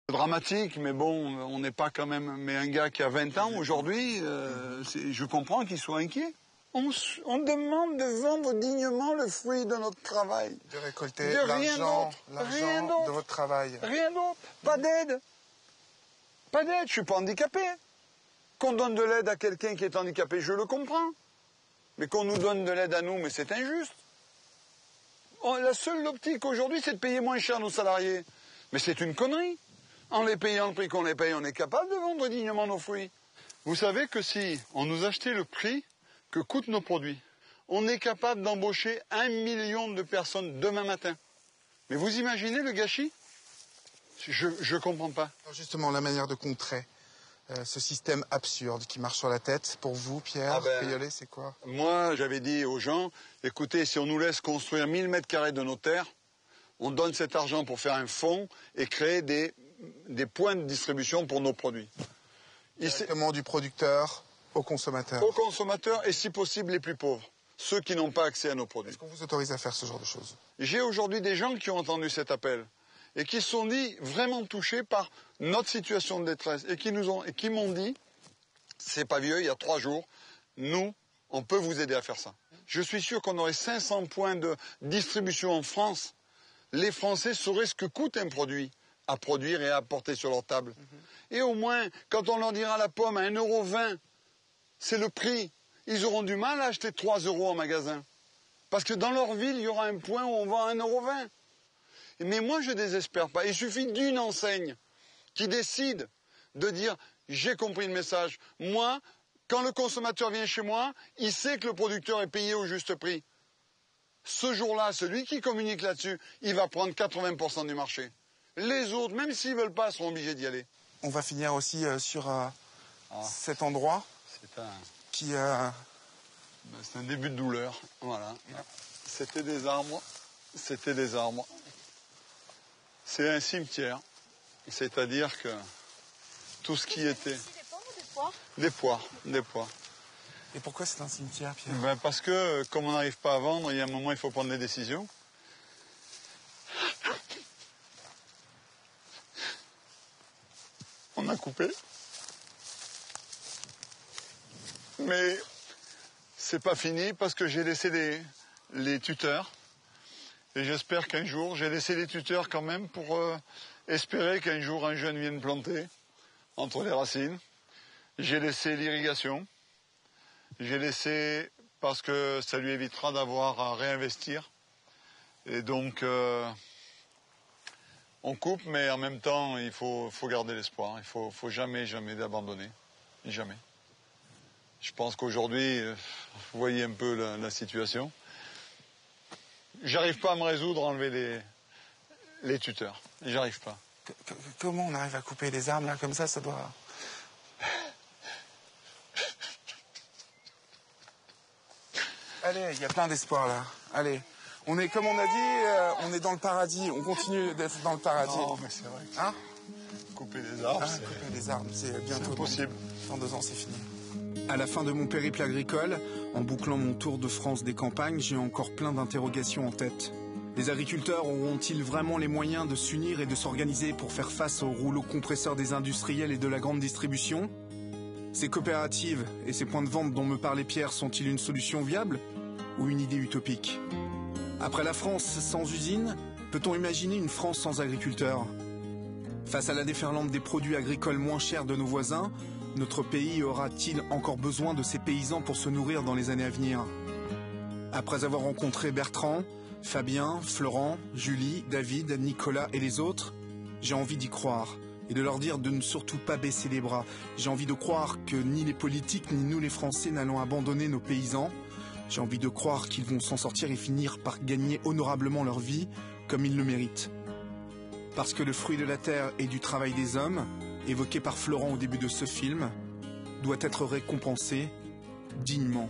Dramatique, mais bon, on n'est pas quand même... Mais un gars qui a 20 ans aujourd'hui, je comprends qu'il soit inquiet. On demande de vendre dignement le fruit de notre travail. De récolter l'argent de votre travail. Rien d'autre. Pas d'aide. Pas d'aide, je suis pas handicapé. Qu'on donne de l'aide à quelqu'un qui est handicapé, je le comprends. Mais qu'on nous donne de l'aide à nous, mais c'est injuste. La seule optique aujourd'hui, c'est de payer moins cher nos salariés. Mais c'est une connerie. En les payant le prix qu'on les paye, on est capable de vendre dignement nos fruits. Vous savez que si on nous achetait le prix que coûtent nos produits, on est capable d'embaucher 1 million de personnes demain matin. Mais vous imaginez le gâchis? Je comprends pas. Alors justement, la manière de contrer ce système absurde qui marche sur la tête, pour vous, Pierre Priolet, c'est quoi? Moi, j'avais dit aux gens, écoutez, si on nous laisse construire 1000 mètres carrés de nos terres, on donne cet argent pour faire un fonds et créer des points de distribution pour nos produits. Directement du producteur au consommateur. Aux consommateurs et si possible les plus pauvres, ceux qui n'ont pas accès à nos produits. Est-ce qu'on vous autorise à faire ce genre de choses? J'ai aujourd'hui des gens qui ont entendu cet appel et qui se sont dit vraiment touchés par notre situation de détresse et qui m'ont dit, c'est pas vieux, il y a 3 jours, nous, on peut vous aider à faire ça. Je suis sûr qu'on aurait 500 points de distribution en France. Les Français sauraient ce que coûte un produit à produire et à apporter sur leur table. Et au moins, quand on leur dira la pomme à 1,20 €, c'est le prix. Ils auront du mal à acheter 3 € en magasin. Parce que dans leur ville, il y aura un point où on vend à 1,20 €. Mais moi, je ne désespère pas. Il suffit d'une enseigne qui décide de dire « j'ai compris le message ». Moi, quand le consommateur vient chez moi, il sait que le producteur est payé au juste prix. Ce jour-là, celui qui communique là-dessus, il va prendre 80% du marché. Les autres, même s'ils ne veulent pas, seront obligés d'y aller. On va finir aussi sur cet endroit qui... c'est un début de douleur, voilà. C'était des arbres, c'était des arbres. C'est un cimetière, c'est-à-dire que tout ce qui était... Des pommes ou des poires? Des poires, des poires. Et pourquoi c'est un cimetière, Pierre? Parce que, comme on n'arrive pas à vendre, il y a un moment, il faut prendre des décisions. On a coupé. Mais c'est pas fini parce que j'ai laissé les tuteurs. Et j'espère qu'un jour, j'ai laissé les tuteurs quand même pour espérer qu'un jour un jeune vienne planter entre les racines. J'ai laissé l'irrigation. J'ai laissé parce que ça lui évitera d'avoir à réinvestir. Et donc, on coupe, mais en même temps, il faut garder l'espoir. Il faut jamais abandonner. Jamais. Je pense qu'aujourd'hui, vous voyez un peu la situation. J'arrive pas à me résoudre à enlever les tuteurs. J'arrive pas. Comment on arrive à couper les arbres là comme ça doit... Allez, il y a plein d'espoir là. Allez, on est, comme on a dit, on est dans le paradis. On continue d'être dans le paradis. Non, mais c'est vrai. Hein? Couper les arbres, couper les arbres, c'est bientôt possible. Dans 2 ans, c'est fini. À la fin de mon périple agricole, en bouclant mon tour de France des campagnes, j'ai encore plein d'interrogations en tête. Les agriculteurs auront-ils vraiment les moyens de s'unir et de s'organiser pour faire face au rouleau compresseur des industriels et de la grande distribution? Ces coopératives et ces points de vente dont me parlait Pierre sont-ils une solution viable ou une idée utopique? Après la France sans usine, peut-on imaginer une France sans agriculteurs? Face à la déferlante des produits agricoles moins chers de nos voisins, notre pays aura-t-il encore besoin de ces paysans pour se nourrir dans les années à venir? Après avoir rencontré Bertrand, Fabien, Florent, Julie, David, Nicolas et les autres, j'ai envie d'y croire et de leur dire de ne surtout pas baisser les bras. J'ai envie de croire que ni les politiques ni nous les Français n'allons abandonner nos paysans. J'ai envie de croire qu'ils vont s'en sortir et finir par gagner honorablement leur vie comme ils le méritent. Parce que le fruit de la terre et du travail des hommes, évoqué par Florent au début de ce film, doit être récompensé dignement.